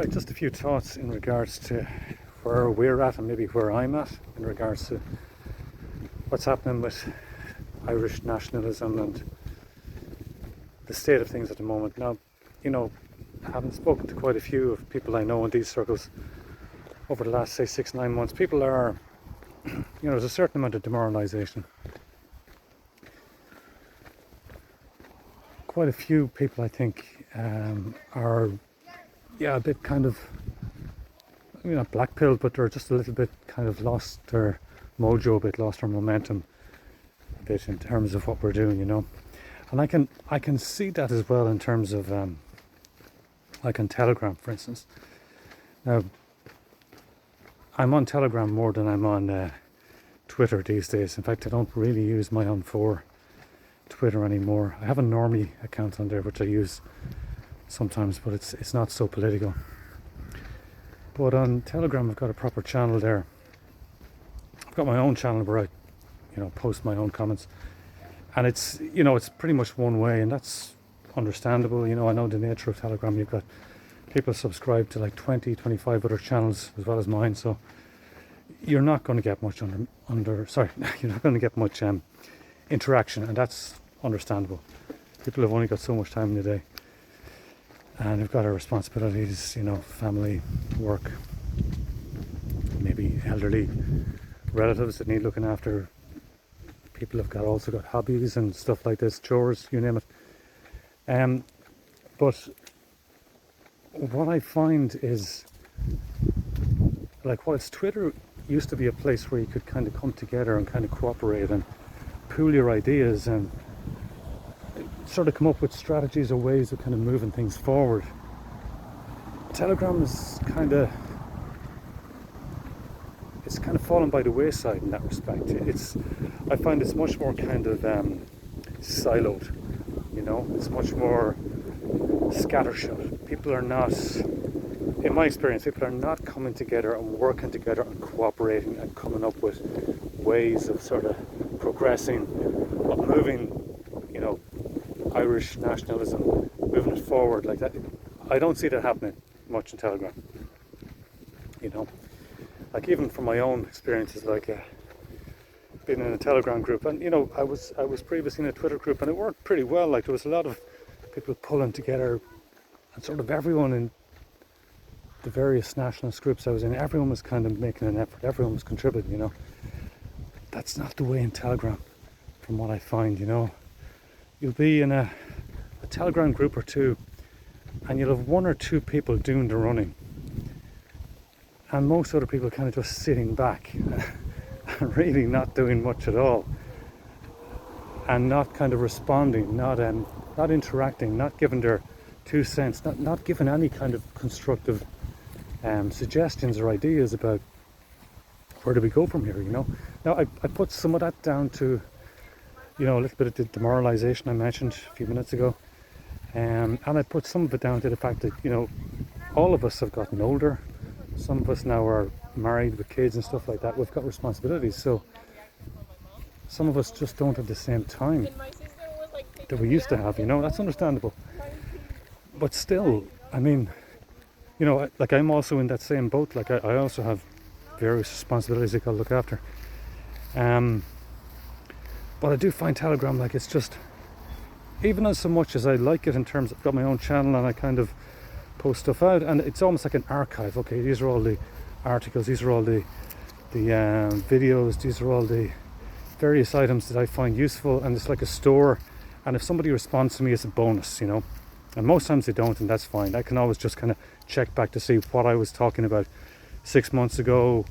Alright, just a few thoughts in regards to where we're at and maybe where I'm at in regards to what's happening with Irish nationalism and the state of things at the moment. Now, having spoken to quite a few of people I know in these circles over the last, say, 6-9 months, people are, there's a certain amount of demoralisation. Quite a few people, I think, are a bit kind of, not black-pilled, but they're just a little bit kind of lost their mojo a bit, lost their momentum a bit in terms of what we're doing, And I can see that as well in terms of, like on Telegram, for instance. Now, I'm on Telegram more than I'm on Twitter these days. In fact, I don't really use my own for Twitter anymore. I have a normie account on there which I use sometimes, but it's not so political. But on Telegram I've got a proper channel there. I've got my own channel where I post my own comments, and it's it's pretty much one way, and that's understandable. I know the nature of Telegram. You've got people subscribed to like 20-25 other channels as well as mine, so you're not going to get much you're not going to get much interaction, and that's understandable. People have only got so much time in the day, and they've got their responsibilities, family, work, maybe elderly relatives that need looking after. People have also got hobbies and stuff like this, chores, you name it. But what I find is, like, whilst Twitter used to be a place where you could kind of come together and kind of cooperate and pool your ideas and sort of come up with strategies or ways of kind of moving things forward, Telegram is kind of fallen by the wayside in that respect. I find it's much more kind of siloed, it's much more scattershot. People are not, in my experience, people are not coming together and working together and cooperating and coming up with ways of sort of progressing, of moving, Irish nationalism, moving it forward like that. I don't see that happening much in Telegram. Like, even from my own experiences, like being in a Telegram group, and I was previously in a Twitter group, and it worked pretty well. Like, there was a lot of people pulling together, and sort of everyone in the various nationalist groups I was in, everyone was kind of making an effort, everyone was contributing. That's not the way in Telegram, from what I find. You'll be in a Telegram group or two, and you'll have one or two people doing the running, and most other people kind of just sitting back and really not doing much at all, and not kind of responding, not interacting, not giving their 2 cents, not giving any kind of constructive suggestions or ideas about where do we go from here. Now I put some of that down to a little bit of the demoralization I mentioned a few minutes ago, and I put some of it down to the fact that all of us have gotten older. Some of us now are married with kids and stuff like that. We've got responsibilities, so some of us just don't have the same time that we used to have. That's understandable, but still, I mean, like, I'm also in that same boat. Like, I also have various responsibilities I got to look after. But I do find Telegram, like, it's just, even as so much as I like it in terms of, I've got my own channel and I kind of post stuff out, and it's almost like an archive. Okay, these are all the articles, these are all the videos, these are all the various items that I find useful, and it's like a store. And if somebody responds to me, it's a bonus, and most times they don't, and that's fine. I can always just kind of check back to see what I was talking about 6 months ago,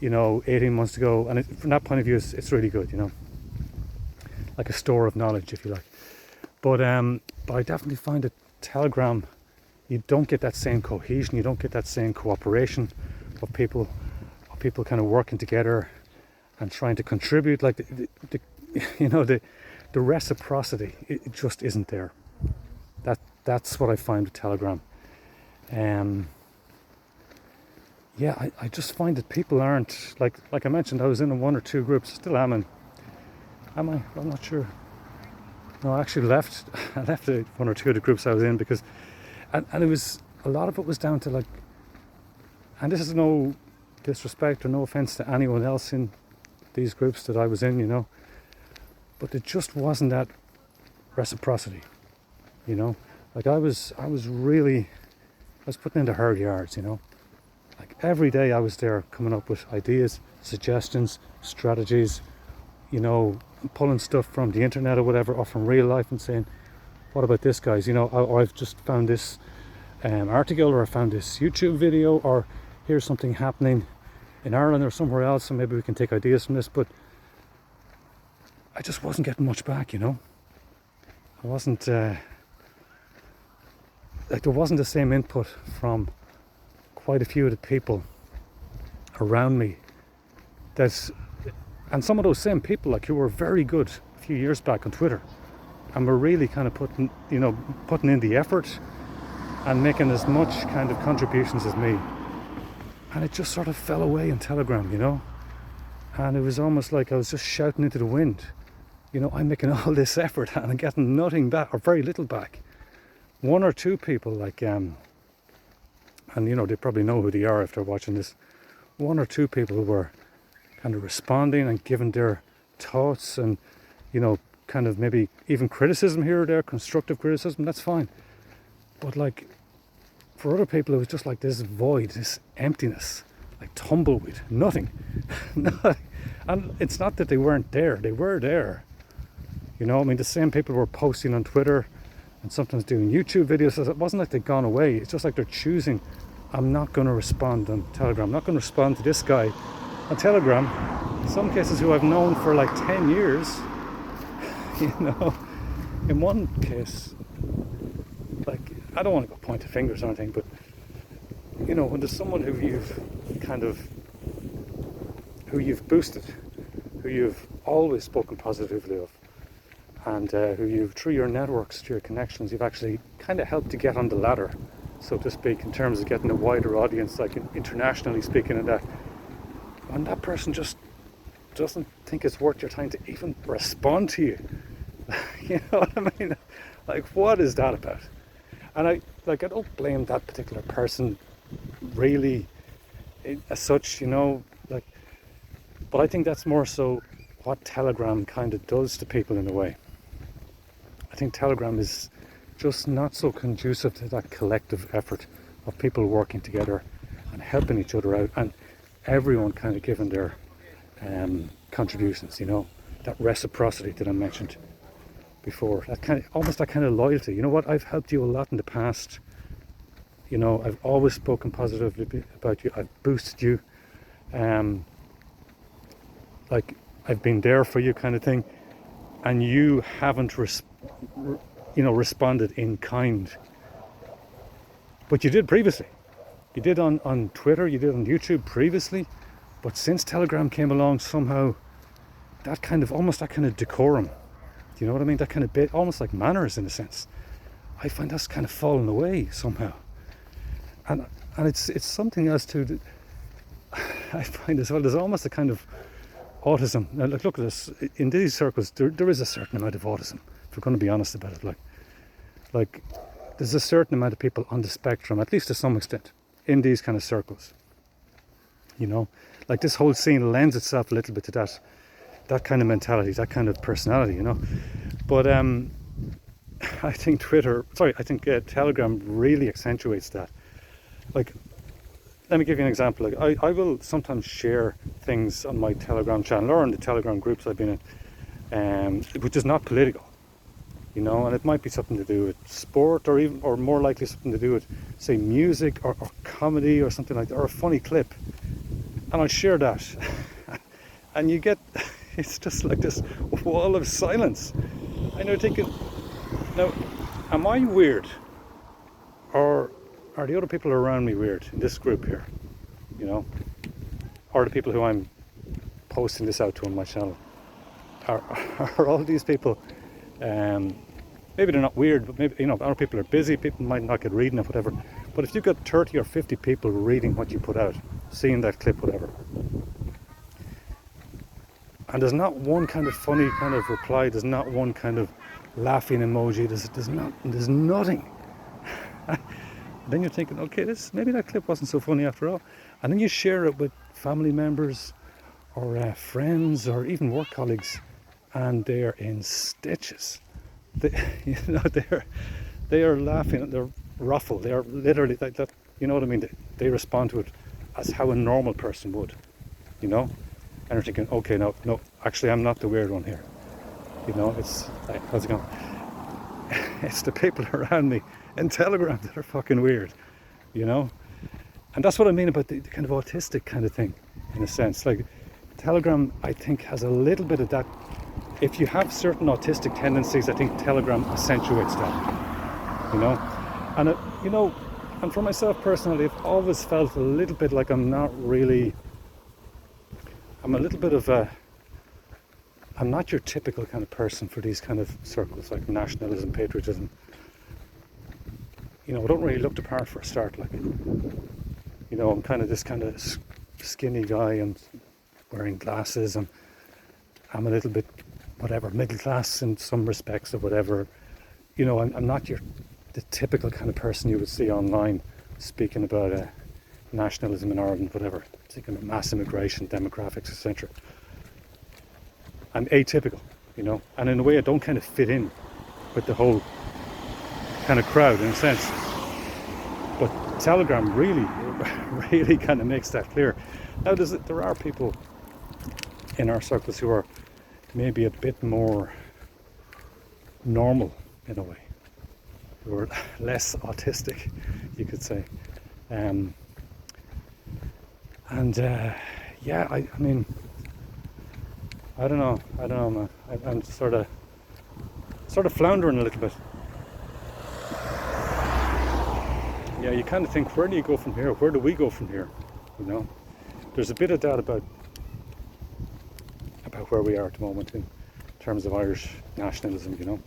18 months ago, and from that point of view, it's really good, like a store of knowledge, if you like. But I definitely find that Telegram, you don't get that same cohesion, you don't get that same cooperation of people kind of working together and trying to contribute. Like, the reciprocity, it just isn't there. That's what I find with Telegram. I just find that people aren't, like I mentioned, I was in one or two groups, still am in. I'm not sure. No, I actually left. I left one or two of the groups I was in because, and it was, a lot of it was down to, like, And this is no disrespect or no offense to anyone else in these groups that I was in, you know, but there just wasn't that reciprocity, you know. Like I was putting in the hard yards, you know. Like every day I was there coming up with ideas, suggestions, strategies, you know, pulling stuff from the internet or whatever, or from real life, and saying, what about this, guys? You know, or I've just found this article, or I found this YouTube video, or here's something happening in Ireland or somewhere else, and maybe we can take ideas from this. But I just wasn't getting much back, you know. I wasn't like there wasn't the same input from quite a few of the people around me. And some of those same people, like, who were very good a few years back on Twitter, and were really kind of putting in the effort and making as much kind of contributions as me. And it just sort of fell away on Telegram, you know. And it was almost like I was just shouting into the wind. You know, I'm making all this effort and I'm getting nothing back, or very little back. One or two people, like, and you know, they probably know who they are after watching this. One or two people who were kind of responding and giving their thoughts, and, you know, kind of maybe even criticism here or there, constructive criticism, that's fine. But like, for other people, it was just like this void, this emptiness, like tumbleweed, nothing. And it's not that they weren't there, they were there. You know, I mean, the same people were posting on Twitter and sometimes doing YouTube videos. So it wasn't like they'd gone away. It's just like they're choosing, I'm not going to respond on Telegram. I'm not going to respond to this guy on Telegram. In some cases, who I've known for like 10 years. You know, in one case, like, I don't want to go point the fingers or anything, but, you know, when there's someone who you've boosted, who you've always spoken positively of, and who you've, through your networks, through your connections, you've actually kind of helped to get on the ladder, so to speak, in terms of getting a wider audience, like internationally speaking, and that, when that person just doesn't think it's worth your time to even respond to you, you know what I mean? Like, what is that about? And I don't blame that particular person really as such, you know, like, but I think that's more so what Telegram kind of does to people in a way. I think Telegram is just not so conducive to that collective effort of people working together and helping each other out, and everyone kind of giving their contributions, you know, that reciprocity that I mentioned before, that kind of loyalty. You know what, I've helped you a lot in the past, you know, I've always spoken positively about you, I've boosted you, like, I've been there for you, kind of thing, and you haven't responded in kind, but you did previously. You did on Twitter, you did on YouTube previously, but since Telegram came along, somehow that kind of decorum, you know what I mean? That kind of bit, almost like manners in a sense. I find that's kind of fallen away somehow. And it's something else too that I find as well. There's almost a kind of autism. Now, look at this. In these circles, there is a certain amount of autism, if we're going to be honest about it. Like there's a certain amount of people on the spectrum, at least to some extent, in these kind of circles. You know, like this whole scene lends itself a little bit to that kind of mentality, that kind of personality, you know. But I think Telegram really accentuates that. Like, let me give you an example. Like, I will sometimes share things on my Telegram channel or in the Telegram groups I've been in, which is not political, you know, and it might be something to do with sport, or more likely something to do with, say, music or comedy or something like that, or a funny clip, and I'll share that, and you get, it's just like this wall of silence, and you're thinking, now, am I weird, or are the other people around me weird in this group here, you know, or the people who I'm posting this out to on my channel? Are all these people, maybe they're not weird, but maybe, you know, other people are busy, people might not get reading it, whatever. But if you've got 30 or 50 people reading what you put out, seeing that clip, whatever, and there's not one kind of funny kind of reply, there's not one kind of laughing emoji, there's nothing. Then you're thinking, okay, this maybe that clip wasn't so funny after all. And then you share it with family members or friends or even work colleagues, and they're in stitches. They, they are laughing, they're ruffled, they are literally like that. You know what I mean? They respond to it as how a normal person would, you know. And they're thinking, okay, no, actually, I'm not the weird one here. You know, it's like, how's it going? It's the people around me in Telegram that are fucking weird, you know. And that's what I mean about the kind of autistic kind of thing, in a sense. Like, Telegram, I think, has a little bit of that. If you have certain autistic tendencies, I think Telegram accentuates that, you know. And, you know, and for myself personally, I've always felt a little bit like I'm a little bit of I'm not your typical kind of person for these kind of circles, like nationalism, patriotism. You know, I don't really look the part for a start, like, you know, I'm kind of this kind of skinny guy and wearing glasses, and I'm a little bit, whatever, middle class in some respects or whatever. You know, I'm not the typical kind of person you would see online speaking about nationalism in Ireland, whatever, speaking about mass immigration, demographics, etc. I'm atypical, you know, and in a way I don't kind of fit in with the whole kind of crowd in a sense. But Telegram really kind of makes that clear. Now there are people in our circles who are maybe a bit more normal in a way, who are less autistic, you could say. Yeah, I mean, I don't know, man. I'm sort of floundering a little bit. Yeah, you kind of think, where do you go from here? Where do we go from here? You know, there's a bit of doubt about where we are at the moment in terms of Irish nationalism, you know.